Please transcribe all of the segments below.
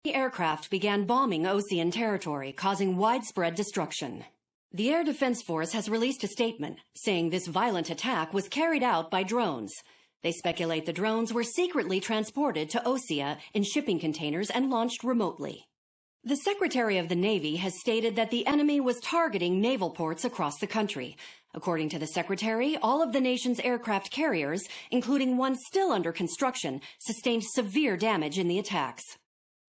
The aircraft began bombing Osean territory, causing widespread destruction. The Air Defense Force has released a statement saying this violent attack was carried out by drones. They speculate the drones were secretly transported to Erusea in shipping containers and launched remotely. The Secretary of the Navy has stated that the enemy was targeting naval ports across the country. According to the Secretary, all of the nation's aircraft carriers, including one still under construction, sustained severe damage in the attacks.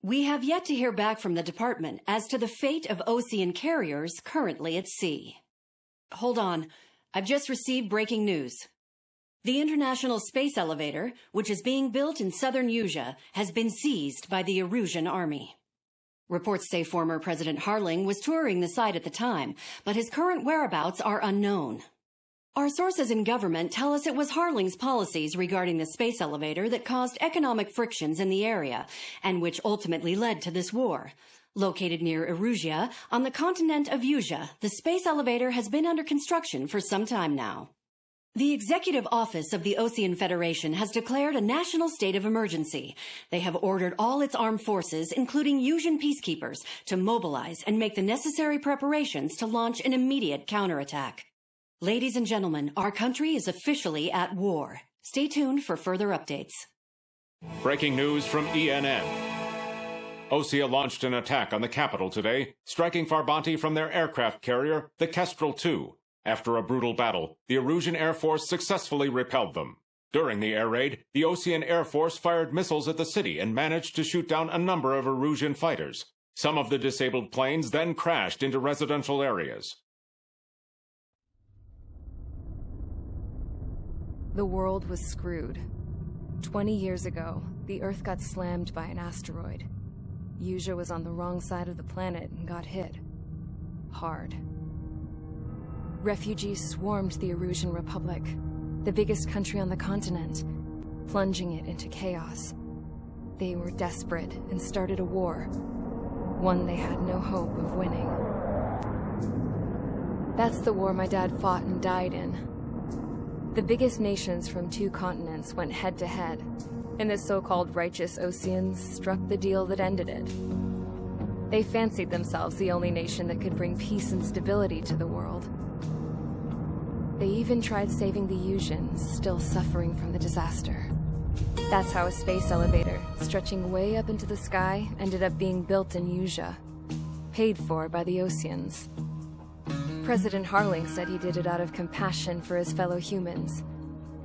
We have yet to hear back from the department as to the fate of Osean carriers currently at sea. Hold on. I've just received breaking news. The International Space Elevator, which is being built in southern Usea, has been seized by the Erusean army. Reports say former President Harling was touring the site at the time, but his current whereabouts are unknown. Our sources in government tell us it was Harling's policies regarding the space elevator that caused economic frictions in the area, and which ultimately led to this war. Located near Erusea, on the continent of Usea, the space elevator has been under construction for some time now. The Executive Office of the Osean Federation has declared a national state of emergency. They have ordered all its armed forces, including Usean peacekeepers, to mobilize and make the necessary preparations to launch an immediate counterattack. Ladies and gentlemen, our country is officially at war. Stay tuned for further updates. Breaking news from ENN. Osea launched an attack on the capital today, striking Farbanti from their aircraft carrier, the Kestrel II. After a brutal battle, the Erusean Air Force successfully repelled them. During the air raid, the Osean Air Force fired missiles at the city and managed to shoot down a number of Erusean fighters. Some of the disabled planes then crashed into residential areas. The world was screwed. 20 years ago, the Earth got slammed by an asteroid. Usea was on the wrong side of the planet and got hit. Hard. Refugees swarmed the Erusean Republic, the biggest country on the continent, plunging it into chaos. They were desperate and started a war, one they had no hope of winning. That's the war my dad fought and died in. The biggest nations from 2 continents went head-to-head, and the so-called righteous Oseans struck the deal that ended it. They fancied themselves the only nation that could bring peace and stability to the world. They even tried saving the Useans, still suffering from the disaster. That's how a space elevator, stretching way up into the sky, ended up being built in Usea, paid for by the Oseans. President Harling said he did it out of compassion for his fellow humans.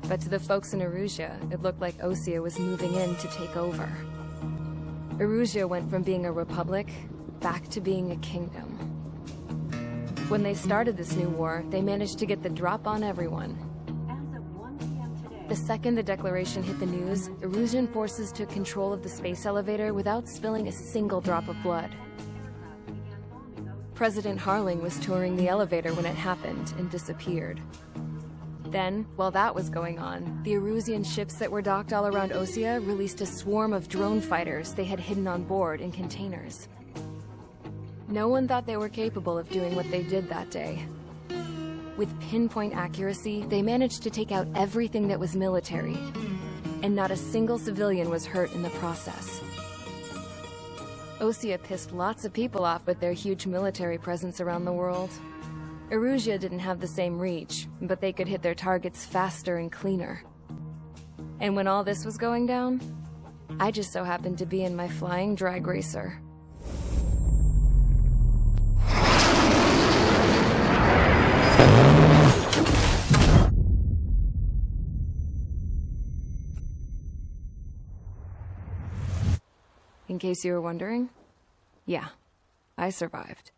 But to the folks in Erusea, it looked like Osea was moving in to take over. Erusea went from being a republic back to being a kingdom. When they started this new war, they managed to get the drop on everyone. As of 1 p.m. today, The second the declaration hit the news, Erusean forces took control of the space elevator without spilling a single drop of blood. President Harling was touring the elevator when it happened and disappeared. Then, while that was going on, the Erusean ships that were docked all around Osea released a swarm of drone fighters they had hidden on board in containers. No one thought they were capable of doing what they did that day. With pinpoint accuracy, they managed to take out everything that was military, and not a single civilian was hurt in the process. Osea pissed lots of people off with their huge military presence around the world. Erusea didn't have the same reach, but they could hit their targets faster and cleaner. And when all this was going down, I just so happened to be in my flying drag racer. In case you were wondering, yeah, I survived.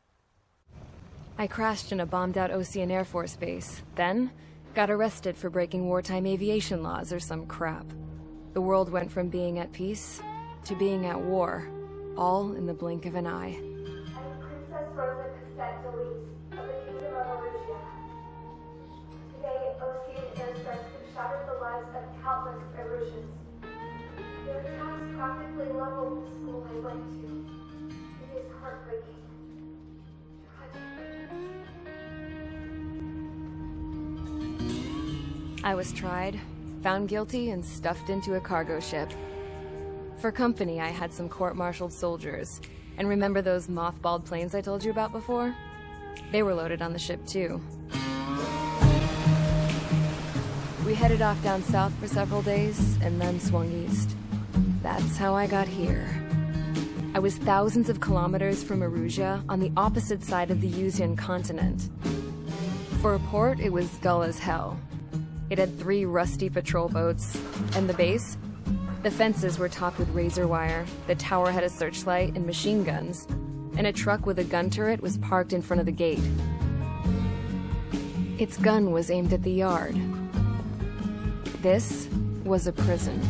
I crashed in a bombed-out Osean Air Force base, then got arrested for breaking wartime aviation laws or some crap. The world went from being at peace to being at war, all in the blink of an eye. I am Princess Rosa Cassette Delise of the Kingdom of Erusea. Today, Osean airstrikes have shattered the lives of countless Eruseans. Their attacks practically leveled the school I went to. It is heartbreaking. I was tried, found guilty, and stuffed into a cargo ship. For company, I had some court-martialed soldiers. And remember those mothballed planes I told you about before? They were loaded on the ship, too. We headed off down south for several days, and then swung east. That's how I got here. I was thousands of kilometers from Erusea, on the opposite side of the Osean continent. For a port, it was dull as hell. It had 3 rusty patrol boats, and the base? The fences were topped with razor wire, the tower had a searchlight and machine guns, and a truck with a gun turret was parked in front of the gate. Its gun was aimed at the yard. This was a prison.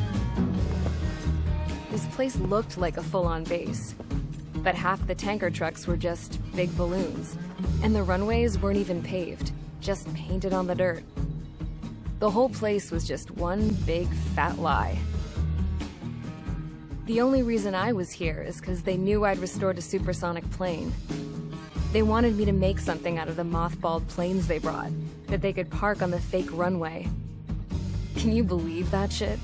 This place looked like a full-on base, but half the tanker trucks were just big balloons, and the runways weren't even paved, just painted on the dirt. The whole place was just one big fat lie. The only reason I was here is because they knew I'd restored a supersonic plane. They wanted me to make something out of the mothballed planes they brought, that they could park on the fake runway. Can you believe that shit?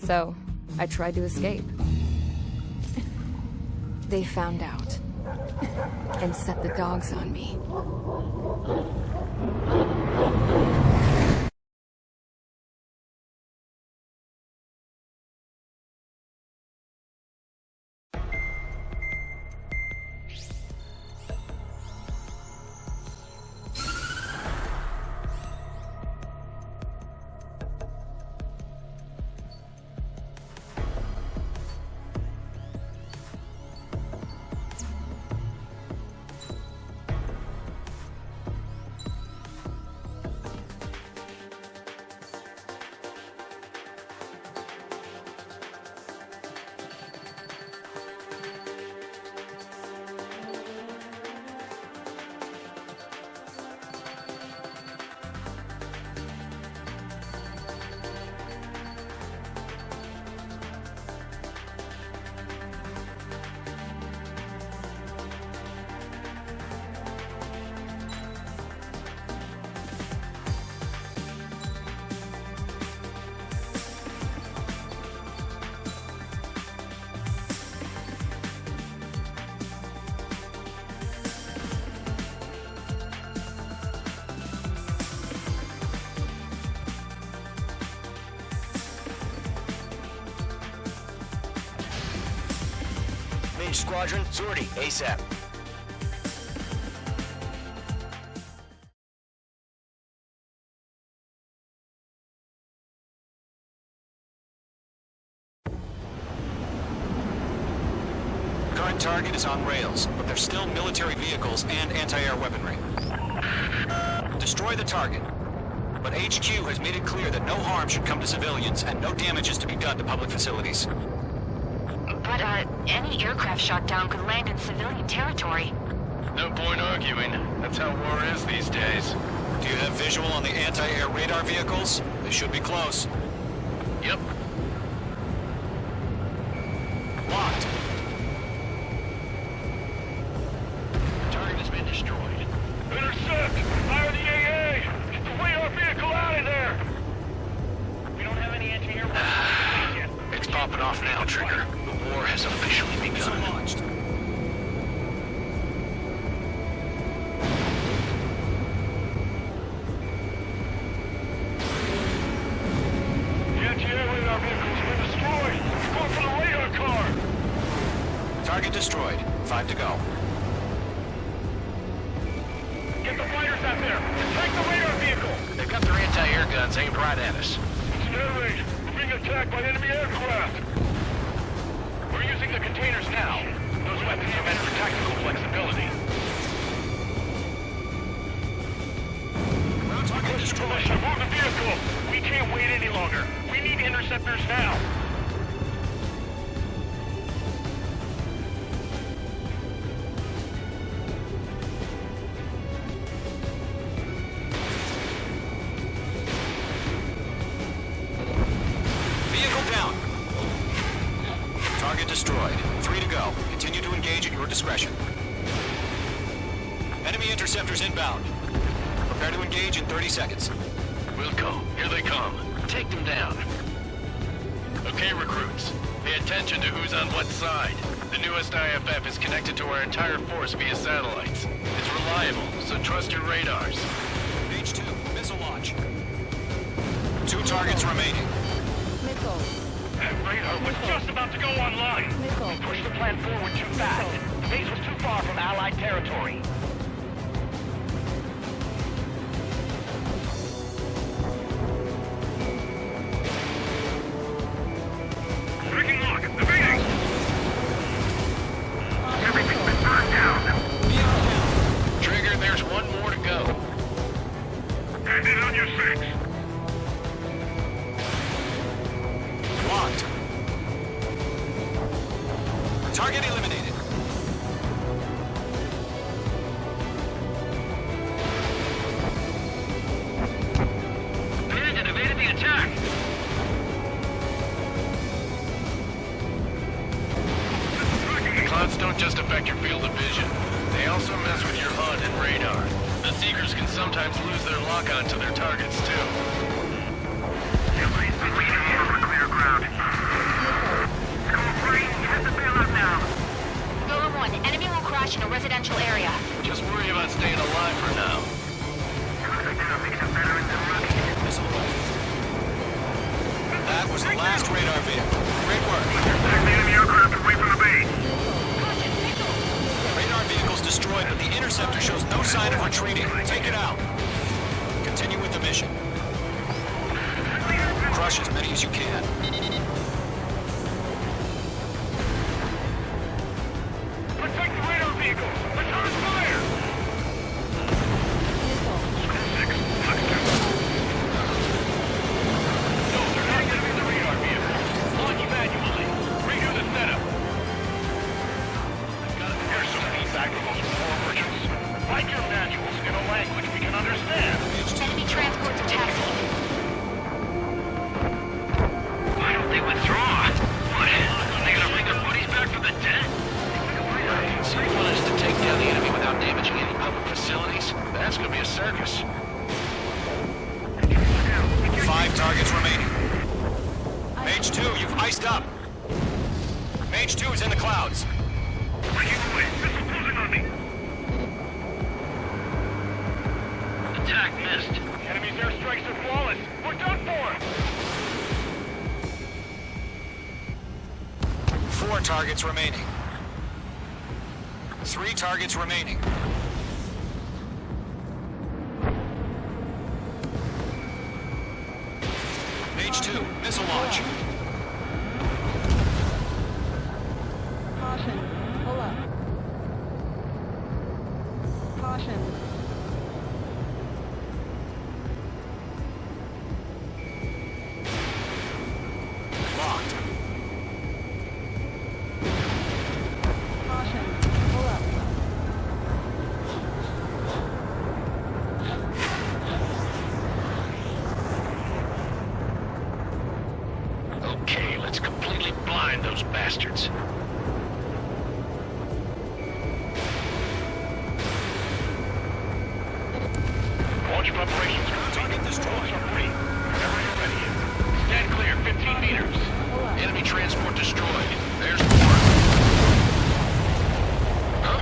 So, I tried to escape. They found out, and set the dogs on me. Mage Squadron, sortie, ASAP. Current target is on rails, but there's still military vehicles and anti-air weaponry. Destroy the target. But HQ has made it clear that no harm should come to civilians and no damage is to be done to public facilities. But, any aircraft shot down could land in civilian territory. No point arguing. That's how war is these days. Do you have visual on the anti-air radar vehicles? They should be close. Yep. Locked. Target has been destroyed. Intercept! Fire the AA! Get the radar vehicle out of there! We don't have any anti-air weapons yet. It's popping off now, Trigger. The war has officially Missile begun. launched. The anti-air radar vehicle's been destroyed! Go for the radar car! Target destroyed. 5 to go. Get the fighters out there! Attack the radar vehicle! They've got their anti-air guns aimed right at us. Stand range! We're being attacked by enemy aircraft! We're using the containers now. Those weapons are meant for tactical flexibility. Target destroyed. Move the vehicle! We can't wait any longer. We need interceptors now! Vehicle down. Target destroyed. 3 to go. Continue to engage at your discretion. Enemy interceptors inbound. Prepare to engage in 30 seconds. We'll go. Here they come. Take them down. Okay, recruits. Pay attention to who's on what side. The newest IFF is connected to our entire force via satellites. It's reliable, so trust your radars. H2, missile launch. 2 targets remaining. Missile. That radar was just about to go online. Missile. Push the plan forward too fast. The base was too far from Allied territory. Breaking lock. Evading. Everything's been burned down. Trigger, there's one more to go. Hand it on your 6. Locked. Target eliminated. Bandit evaded the attack. Clouds don't just affect your field of vision. They also mess with your HUD and radar. The Seekers can sometimes lose their lock-on to their targets, too. Somebody's been leading more for clear ground. Scope 3, you have to bail out now. Golem 1, enemy will crash in a residential area. Just worry about staying alive for now. Missile launch. That was the last radar vehicle. Great work. Take the enemy aircraft away from the base. Radar vehicle's destroyed, but the interceptor shows no sign of retreating. Take it out. Continue with the mission. Crush as many as you can. Protect the radar vehicle. Return fire. Squad 6, Fox 2. No, they're not getting the radar vehicle. Launch manually. Redo the setup. Here's some feedback from those poor merchants. Write your manuals in a language we can understand. Enemy transports are taxiing. Why don't they withdraw? What? Are they gonna bring their buddies back from the dead? So you want us to take down the enemy without damaging any public facilities? That's gonna be a circus. 5 targets remaining. Mage 2, you've iced up. Mage 2 is in the clouds. Breaking away. Missile closing on me. Attack missed. Enemy's airstrikes are flawless. We're done for. 4 targets remaining. 3 targets remaining. Mage 2, missile launch. Caution. Pull up. Caution. Locked. Caution. Pull up. Okay, let's completely blind those bastards. Launch preparations. Target destroyed. Are free. Whenever you're ready. Stand clear. 15 meters. Enemy transport destroyed. There's more. Huh?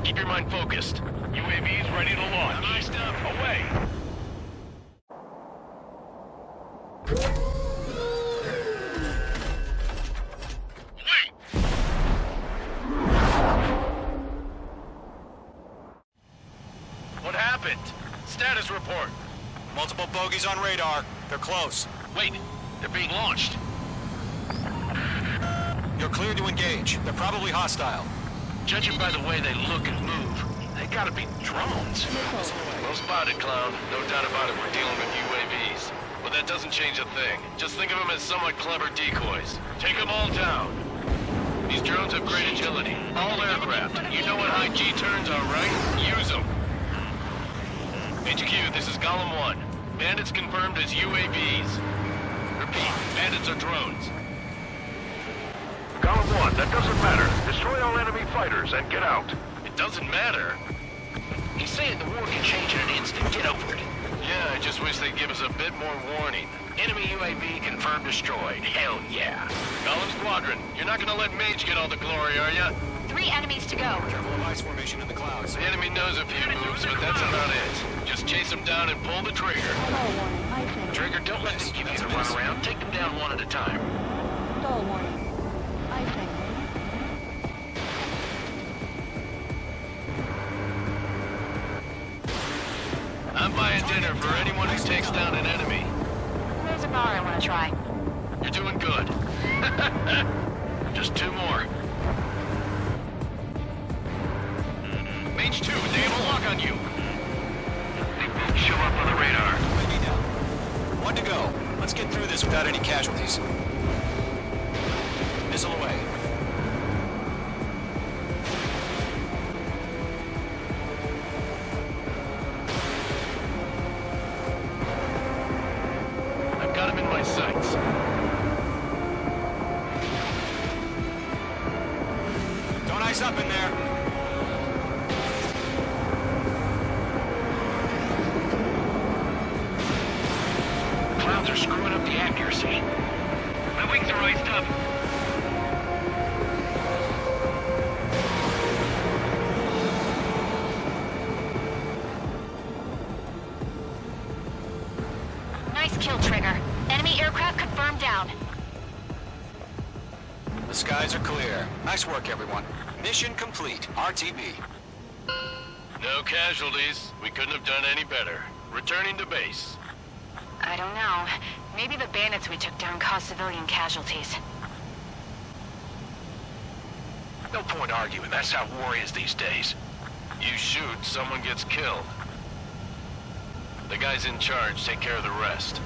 Keep your mind focused. UAVs ready to launch. Nice stuff. Away. What happened? Status report. Multiple bogies on radar. They're close. Wait, they're being launched. You're cleared to engage. They're probably hostile. Judging by the way they look and move, they gotta be drones. Well spotted, clown. No doubt about it, we're dealing with UAVs. But that doesn't change a thing. Just think of them as somewhat clever decoys. Take them all down. These drones have great agility. All aircraft. You know what high G turns are, right? Use them. HQ, this is Golem 1. Bandits confirmed as UAVs. Repeat, bandits are drones. Golem 1, that doesn't matter. Destroy all enemy fighters and get out. It doesn't matter. He's saying the war can change in an instant. Get over it. Yeah, I just wish they'd give us a bit more warning. Enemy UAV confirmed destroyed. Hell yeah. Golem Squadron, you're not gonna let Mage get all the glory, are ya? 3 enemies to go. Careful of ice formation in the clouds. The enemy knows a few moves, but that's about it. Just chase them down and pull the trigger. Stall warning. Icing. Trigger, don't let them give you the runaround. Take them down one at a time. Stall warning. Icing. I'm buying dinner for anyone who takes down an enemy. There's a bar I want to try. You're doing good. Just 2 more. Mage 2, they have a lock on you. They won't show up on the radar. UAV down. 1 to go. Let's get through this without any casualties. Missile away. I've got him in my sights. Don't ice up in there. Clouds are screwing up the accuracy. My wings are iced up. Nice kill, Trigger. Enemy aircraft confirmed down. The skies are clear. Nice work, everyone. Mission complete. RTB. No casualties. We couldn't have done any better. Returning to base. I don't know. Maybe the bandits we took down caused civilian casualties. No point arguing. That's how war is these days. You shoot, someone gets killed. The guys in charge take care of the rest.